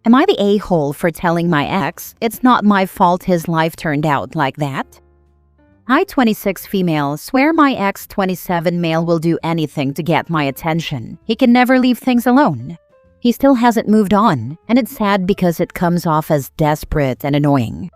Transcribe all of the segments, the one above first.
Am I the a-hole for telling my ex it's not my fault his life turned out like that? I, 26 female, swear my ex, 27 male, will do anything to get my attention. He can never leave things alone. He still hasn't moved on, and it's sad because it comes off as desperate and annoying.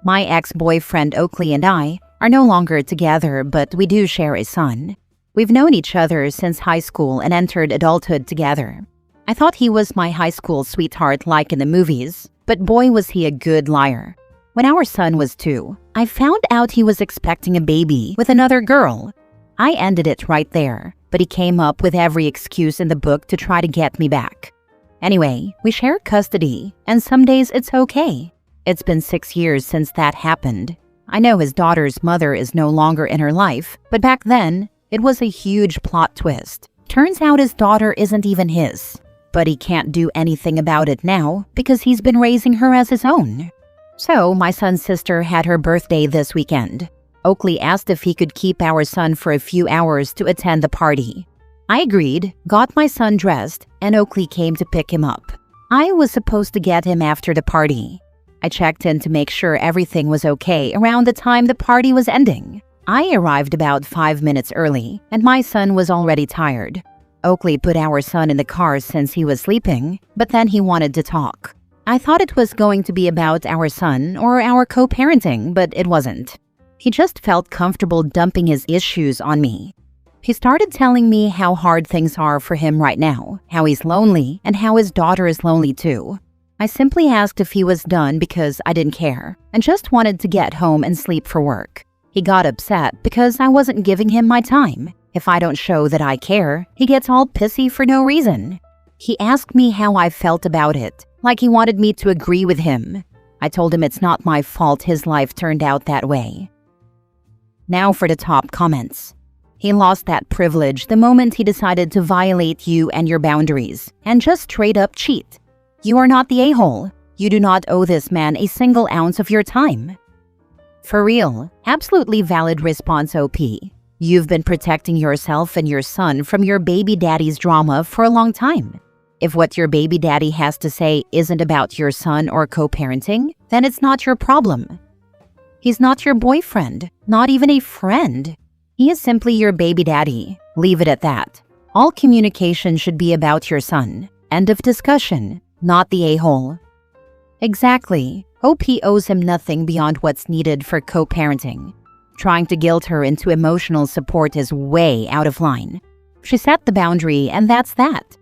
My ex-boyfriend Oakley and I are no longer together, but we do share a son. We've known each other since high school and entered adulthood together. I thought he was my high school sweetheart like in the movies, but boy was he a good liar. When our son was 2, I found out he was expecting a baby with another girl. I ended it right there, but he came up with every excuse in the book to try to get me back. Anyway, we share custody, and some days it's okay. It's been 6 years since that happened. I know his daughter's mother is no longer in her life, but back then, it was a huge plot twist. Turns out his daughter isn't even his, but he can't do anything about it now because he's been raising her as his own. So, my son's sister had her birthday this weekend. Oakley asked if he could keep our son for a few hours to attend the party. I agreed, got my son dressed, and Oakley came to pick him up. I was supposed to get him after the party. I checked in to make sure everything was okay around the time the party was ending. I arrived about 5 minutes early, and my son was already tired. Oakley put our son in the car since he was sleeping, but then he wanted to talk. I thought it was going to be about our son or our co-parenting, but it wasn't. He just felt comfortable dumping his issues on me. He started telling me how hard things are for him right now, how he's lonely, and how his daughter is lonely too. I simply asked if he was done because I didn't care, and just wanted to get home and sleep for work. He got upset because I wasn't giving him my time. If I don't show that I care, he gets all pissy for no reason. He asked me how I felt about it, like he wanted me to agree with him. I told him it's not my fault his life turned out that way. Now for the top comments. He lost that privilege the moment he decided to violate you and your boundaries, and just straight up cheat. You are not the a-hole. You do not owe this man a single ounce of your time. For real, absolutely valid response, OP. You've been protecting yourself and your son from your baby daddy's drama for a long time. If what your baby daddy has to say isn't about your son or co-parenting, then it's not your problem. He's not your boyfriend, not even a friend. He is simply your baby daddy. Leave it at that. All communication should be about your son. End of discussion, not the a-hole. Exactly. OP owes him nothing beyond what's needed for co-parenting. Trying to guilt her into emotional support is way out of line. She set the boundary, and that's that.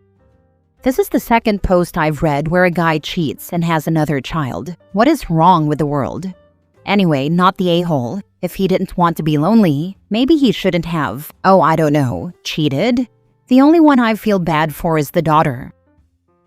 This is the second post I've read where a guy cheats and has another child. What is wrong with the world? Anyway, not the a-hole. If he didn't want to be lonely, maybe he shouldn't have, I don't know, cheated? The only one I feel bad for is the daughter.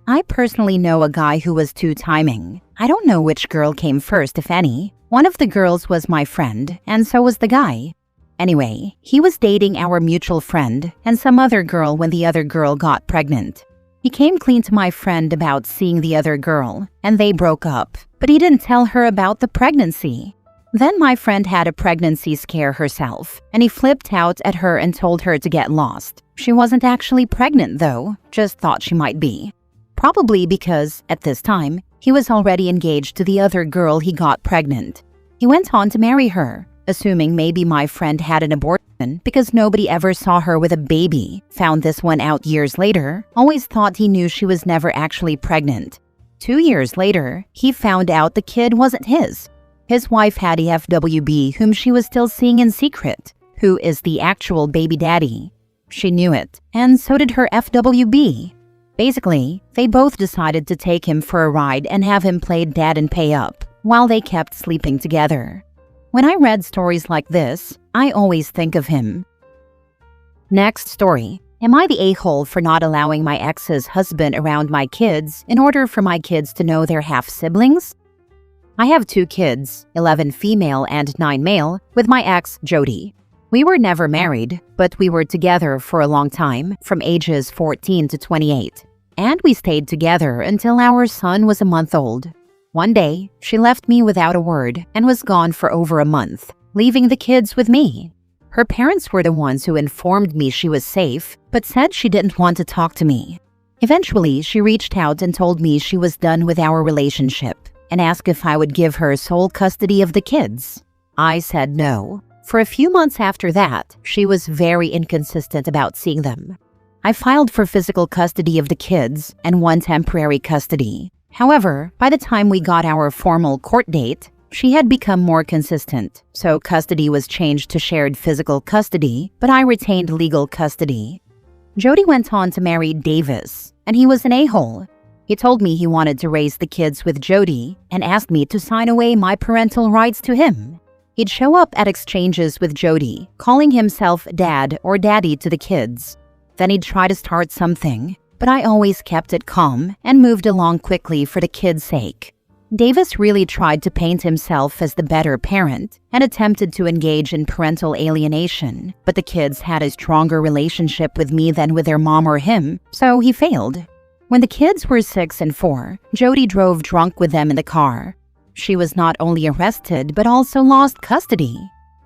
I personally know a guy who was two-timing. I don't know which girl came first, if any. One of the girls was my friend, and so was the guy. Anyway, he was dating our mutual friend and some other girl when the other girl got pregnant. He came clean to my friend about seeing the other girl, and they broke up, but he didn't tell her about the pregnancy. Then my friend had a pregnancy scare herself, and he flipped out at her and told her to get lost. She wasn't actually pregnant though, just thought she might be. Probably because, at this time, he was already engaged to the other girl he got pregnant. He went on to marry her, assuming maybe my friend had an abortion because nobody ever saw her with a baby. Found this one out years later, always thought he knew she was never actually pregnant. 2 years later, he found out the kid wasn't his. His wife had a FWB whom she was still seeing in secret, who is the actual baby daddy. She knew it, and so did her FWB. Basically, they both decided to take him for a ride and have him play dad and pay up, while they kept sleeping together. When I read stories like this, I always think of him. Next story. Am I the a-hole for not allowing my ex's husband around my kids in order for my kids to know they're half-siblings? I have 2 kids, 11 female and 9 male, with my ex, Jody. We were never married, but we were together for a long time, from ages 14 to 28. And we stayed together until our son was a month old. One day, she left me without a word and was gone for over a month, leaving the kids with me. Her parents were the ones who informed me she was safe, but said she didn't want to talk to me. Eventually, she reached out and told me she was done with our relationship and asked if I would give her sole custody of the kids. I said no. For a few months after that, she was very inconsistent about seeing them. I filed for physical custody of the kids and one temporary custody. However, by the time we got our formal court date, she had become more consistent, so custody was changed to shared physical custody, but I retained legal custody. Jody went on to marry Davis, and he was an a-hole. He told me he wanted to raise the kids with Jody and asked me to sign away my parental rights to him. He'd show up at exchanges with Jody, calling himself dad or daddy to the kids. Then he'd try to start something, but I always kept it calm and moved along quickly for the kids' sake. Davis really tried to paint himself as the better parent and attempted to engage in parental alienation, but the kids had a stronger relationship with me than with their mom or him, so he failed. When the kids were 6 and 4, Jody drove drunk with them in the car. She was not only arrested but also lost custody.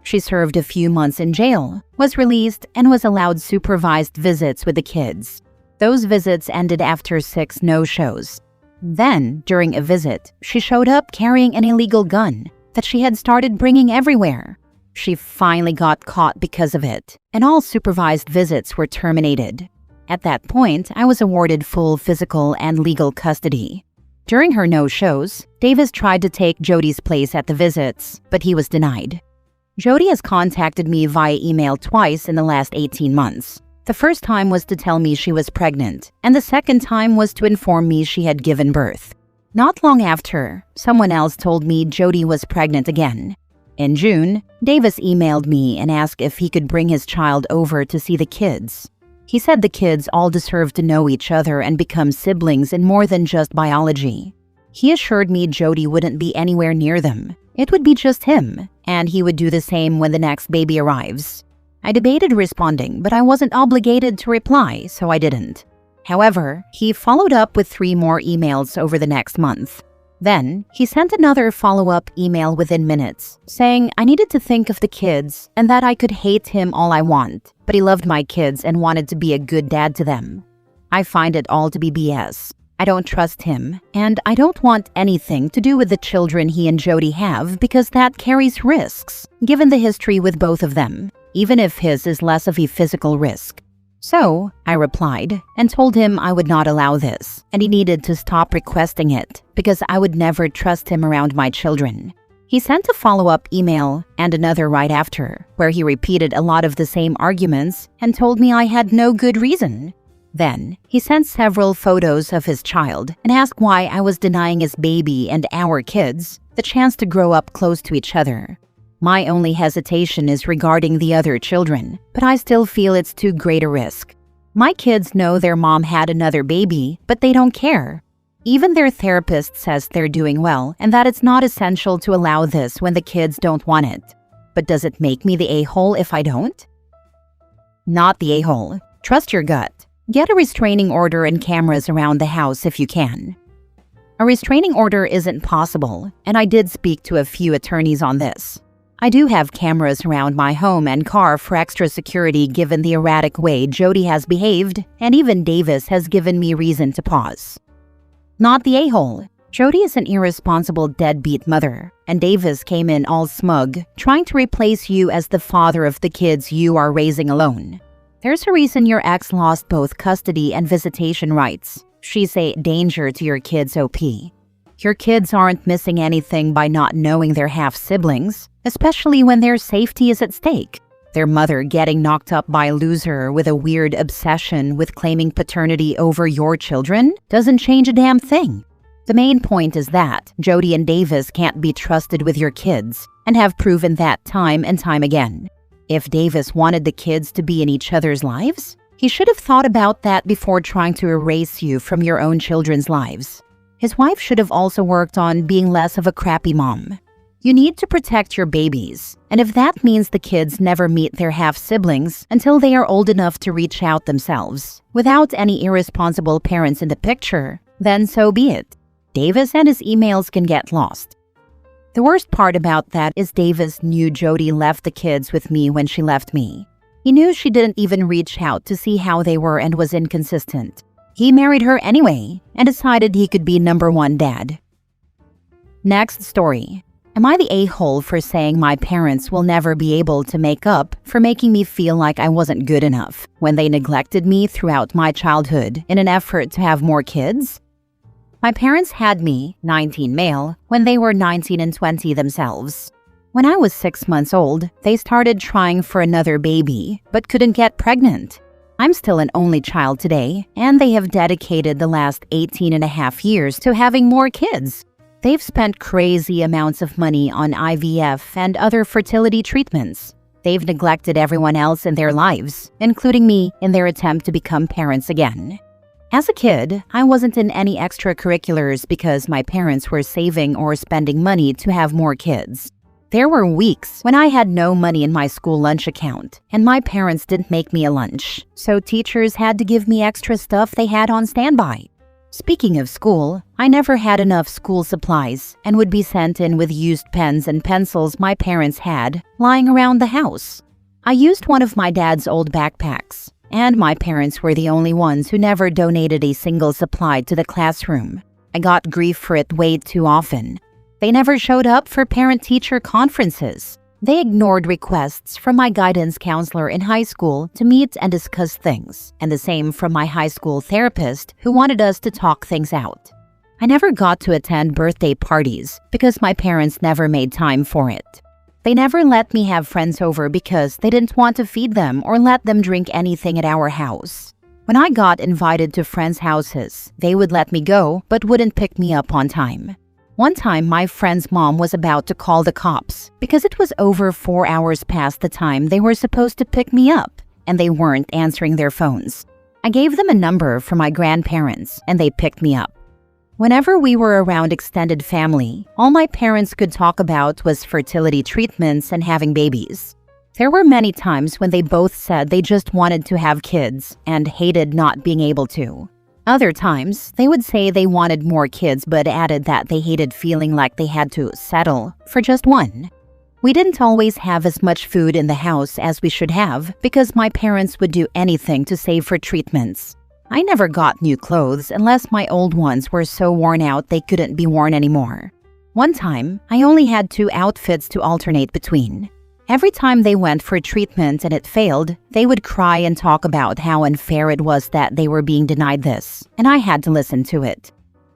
She served a few months in jail, was released, and was allowed supervised visits with the kids. Those visits ended after 6 no-shows. Then, during a visit, she showed up carrying an illegal gun that she had started bringing everywhere. She finally got caught because of it, and all supervised visits were terminated. At that point, I was awarded full physical and legal custody. During her no-shows, Davis tried to take Jody's place at the visits, but he was denied. Jody has contacted me via email twice in the last 18 months. The first time was to tell me she was pregnant, and the second time was to inform me she had given birth. Not long after, someone else told me Jody was pregnant again. In June, Davis emailed me and asked if he could bring his child over to see the kids. He said the kids all deserve to know each other and become siblings in more than just biology. He assured me Jody wouldn't be anywhere near them. It would be just him, and he would do the same when the next baby arrives. I debated responding, but I wasn't obligated to reply, so I didn't. However, he followed up with 3 more emails over the next month. Then, he sent another follow-up email within minutes, saying I needed to think of the kids and that I could hate him all I want, but he loved my kids and wanted to be a good dad to them. I find it all to be BS. I don't trust him, and I don't want anything to do with the children he and Jody have because that carries risks, given the history with both of them, even if his is less of a physical risk. So, I replied and told him I would not allow this, and he needed to stop requesting it because I would never trust him around my children. He sent a follow-up email and another right after, where he repeated a lot of the same arguments and told me I had no good reason. Then, he sent several photos of his child and asked why I was denying his baby and our kids the chance to grow up close to each other. My only hesitation is regarding the other children, but I still feel it's too great a risk. My kids know their mom had another baby, but they don't care. Even their therapist says they're doing well and that it's not essential to allow this when the kids don't want it. But does it make me the a-hole if I don't? Not the a-hole. Trust your gut. Get a restraining order and cameras around the house if you can. A restraining order isn't possible, and I did speak to a few attorneys on this. I do have cameras around my home and car for extra security given the erratic way Jody has behaved, and even Davis has given me reason to pause. Not the a-hole. Jody is an irresponsible deadbeat mother, and Davis came in all smug, trying to replace you as the father of the kids you are raising alone. There's a reason your ex lost both custody and visitation rights. She's a danger to your kids' OP. Your kids aren't missing anything by not knowing they're half-siblings, especially when their safety is at stake. Their mother getting knocked up by a loser with a weird obsession with claiming paternity over your children doesn't change a damn thing. The main point is that Jody and Davis can't be trusted with your kids and have proven that time and time again. If Davis wanted the kids to be in each other's lives, he should have thought about that before trying to erase you from your own children's lives. His wife should have also worked on being less of a crappy mom. You need to protect your babies, and if that means the kids never meet their half-siblings until they are old enough to reach out themselves, without any irresponsible parents in the picture, then so be it. Davis and his emails can get lost. The worst part about that is Davis knew Jody left the kids with me when she left me. He knew she didn't even reach out to see how they were and was inconsistent. He married her anyway and decided he could be number one dad. Next story. Am I the a-hole for saying my parents will never be able to make up for making me feel like I wasn't good enough when they neglected me throughout my childhood in an effort to have more kids? My parents had me, 19 male, when they were 19 and 20 themselves. When I was 6 months old, they started trying for another baby, but couldn't get pregnant. I'm still an only child today, and they have dedicated the last 18 and a half years to having more kids. They've spent crazy amounts of money on IVF and other fertility treatments. They've neglected everyone else in their lives, including me, in their attempt to become parents again. As a kid, I wasn't in any extracurriculars because my parents were saving or spending money to have more kids. There were weeks when I had no money in my school lunch account, and my parents didn't make me a lunch, so teachers had to give me extra stuff they had on standby. Speaking of school, I never had enough school supplies and would be sent in with used pens and pencils my parents had lying around the house. I used one of my dad's old backpacks, and my parents were the only ones who never donated a single supply to the classroom. I got grief for it way too often. They never showed up for parent-teacher conferences. They ignored requests from my guidance counselor in high school to meet and discuss things, and the same from my high school therapist who wanted us to talk things out. I never got to attend birthday parties because my parents never made time for it. They never let me have friends over because they didn't want to feed them or let them drink anything at our house. When I got invited to friends' houses, they would let me go but wouldn't pick me up on time. One time, my friend's mom was about to call the cops because it was over 4 hours past the time they were supposed to pick me up, and they weren't answering their phones. I gave them a number for my grandparents, and they picked me up. Whenever we were around extended family, all my parents could talk about was fertility treatments and having babies. There were many times when they both said they just wanted to have kids and hated not being able to. Other times, they would say they wanted more kids but added that they hated feeling like they had to settle for just one. We didn't always have as much food in the house as we should have because my parents would do anything to save for treatments. I never got new clothes unless my old ones were so worn out they couldn't be worn anymore. One time, I only had 2 outfits to alternate between. Every time they went for treatment and it failed, they would cry and talk about how unfair it was that they were being denied this, and I had to listen to it.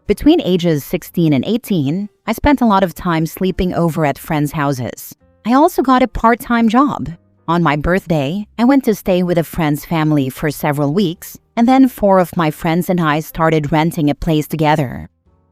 Between ages 16 and 18, I spent a lot of time sleeping over at friends' houses. I also got a part-time job. On my birthday, I went to stay with a friend's family for several weeks, and then 4 of my friends and I started renting a place together.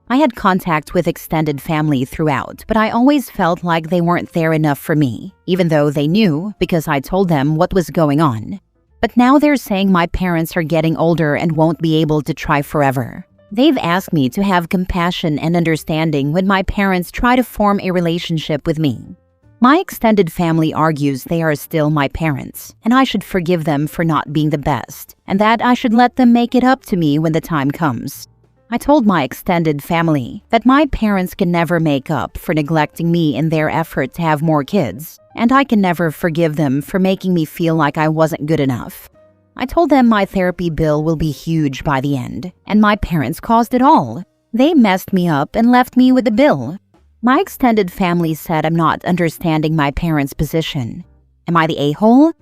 I had contact with extended family throughout, but I always felt like they weren't there enough for me, even though they knew because I told them what was going on. But now they're saying my parents are getting older and won't be able to try forever. They've asked me to have compassion and understanding when my parents try to form a relationship with me. My extended family argues they are still my parents, and I should forgive them for not being the best, and that I should let them make it up to me when the time comes. I told my extended family that my parents can never make up for neglecting me in their effort to have more kids, and I can never forgive them for making me feel like I wasn't good enough. I told them my therapy bill will be huge by the end, and my parents caused it all. They messed me up and left me with the bill. My extended family said I'm not understanding my parents' position. Am I the a-hole?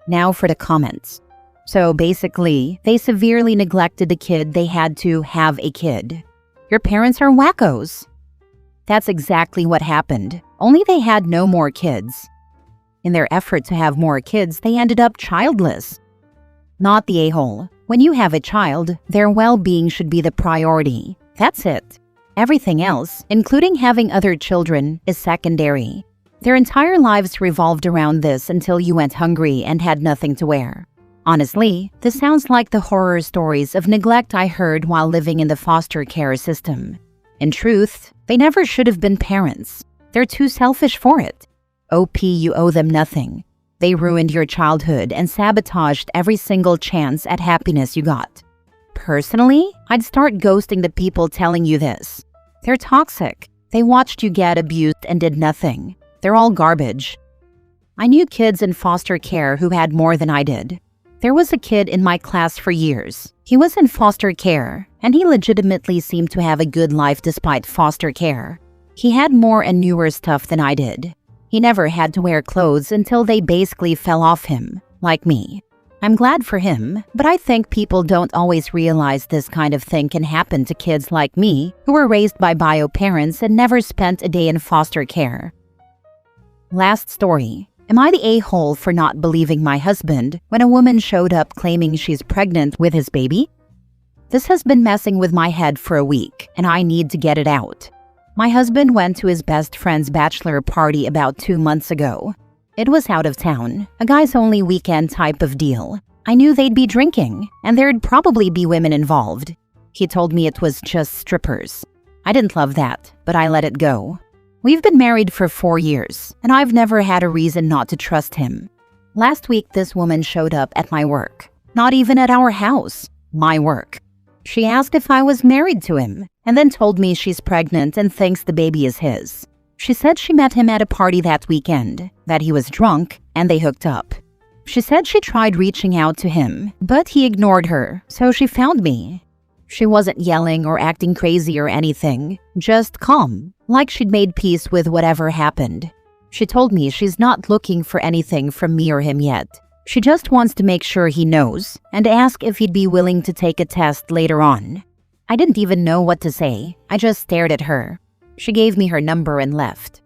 Now for the comments. So basically, they severely neglected the kid they had to have a kid. Your parents are wackos. That's exactly what happened, only they had no more kids. In their effort to have more kids, they ended up childless. Not the a-hole. When you have a child, their well-being should be the priority. That's it. Everything else, including having other children, is secondary. Their entire lives revolved around this until you went hungry and had nothing to wear. Honestly, this sounds like the horror stories of neglect I heard while living in the foster care system. In truth, they never should have been parents. They're too selfish for it. OP, you owe them nothing. They ruined your childhood and sabotaged every single chance at happiness you got. Personally, I'd start ghosting the people telling you this. They're toxic. They watched you get abused and did nothing. They're all garbage. I knew kids in foster care who had more than I did. There was a kid in my class for years. He was in foster care, and he legitimately seemed to have a good life despite foster care. He had more and newer stuff than I did. He never had to wear clothes until they basically fell off him, like me. I'm glad for him, but I think people don't always realize this kind of thing can happen to kids like me who were raised by bio parents and never spent a day in foster care. Last story. Am I the a-hole for not believing my husband when a woman showed up claiming she's pregnant with his baby? This has been messing with my head for a week, and I need to get it out. My husband went to his best friend's bachelor party about 2 months ago. It was out of town, a guys-only weekend type of deal. I knew they'd be drinking, and there'd probably be women involved. He told me it was just strippers. I didn't love that, but I let it go. We've been married for 4 years, and I've never had a reason not to trust him. Last week, this woman showed up at my work. Not even at our house, my work. She asked if I was married to him, and then told me she's pregnant and thinks the baby is his. She said she met him at a party that weekend, that he was drunk, and they hooked up. She said she tried reaching out to him, but he ignored her, so she found me. She wasn't yelling or acting crazy or anything, just calm, like she'd made peace with whatever happened. She told me she's not looking for anything from me or him yet. She just wants to make sure he knows and ask if he'd be willing to take a test later on. I didn't even know what to say. I just stared at her. She gave me her number and left.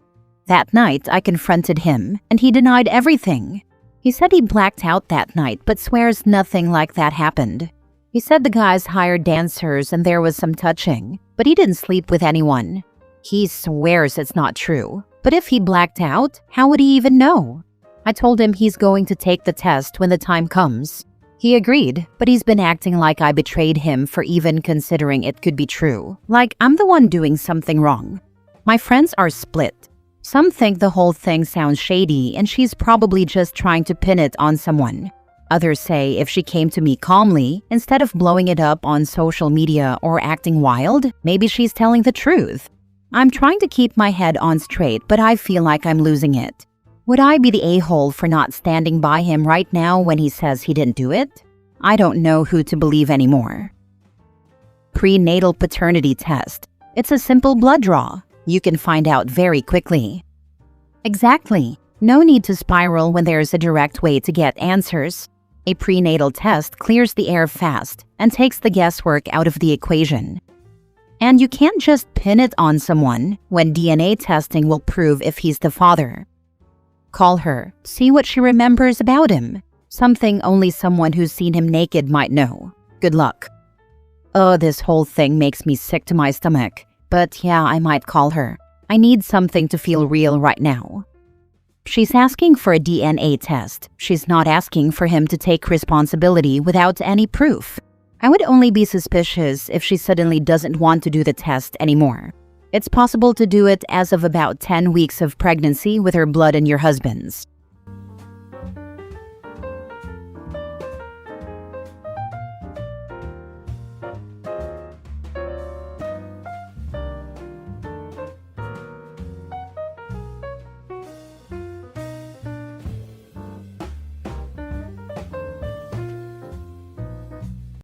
That night, I confronted him, and he denied everything. He said he blacked out that night, but swears nothing like that happened. He said the guys hired dancers and there was some touching, but he didn't sleep with anyone. He swears it's not true. But if he blacked out, how would he even know? I told him he's going to take the test when the time comes. He agreed, but he's been acting like I betrayed him for even considering it could be true. Like I'm the one doing something wrong. My friends are split. Some think the whole thing sounds shady and she's probably just trying to pin it on someone. Others say if she came to me calmly, instead of blowing it up on social media or acting wild, maybe she's telling the truth. I'm trying to keep my head on straight, but I feel like I'm losing it. Would I be the a-hole for not standing by him right now when he says he didn't do it? I don't know who to believe anymore. Prenatal paternity test. It's a simple blood draw. You can find out very quickly. Exactly. No need to spiral when there's a direct way to get answers. A prenatal test clears the air fast and takes the guesswork out of the equation. And you can't just pin it on someone when DNA testing will prove if he's the father. Call her, see what she remembers about him. Something only someone who's seen him naked might know. Good luck. Oh, this whole thing makes me sick to my stomach. But yeah, I might call her. I need something to feel real right now. She's asking for a DNA test. She's not asking for him to take responsibility without any proof. I would only be suspicious if she suddenly doesn't want to do the test anymore. It's possible to do it as of about 10 weeks of pregnancy with her blood and your husband's.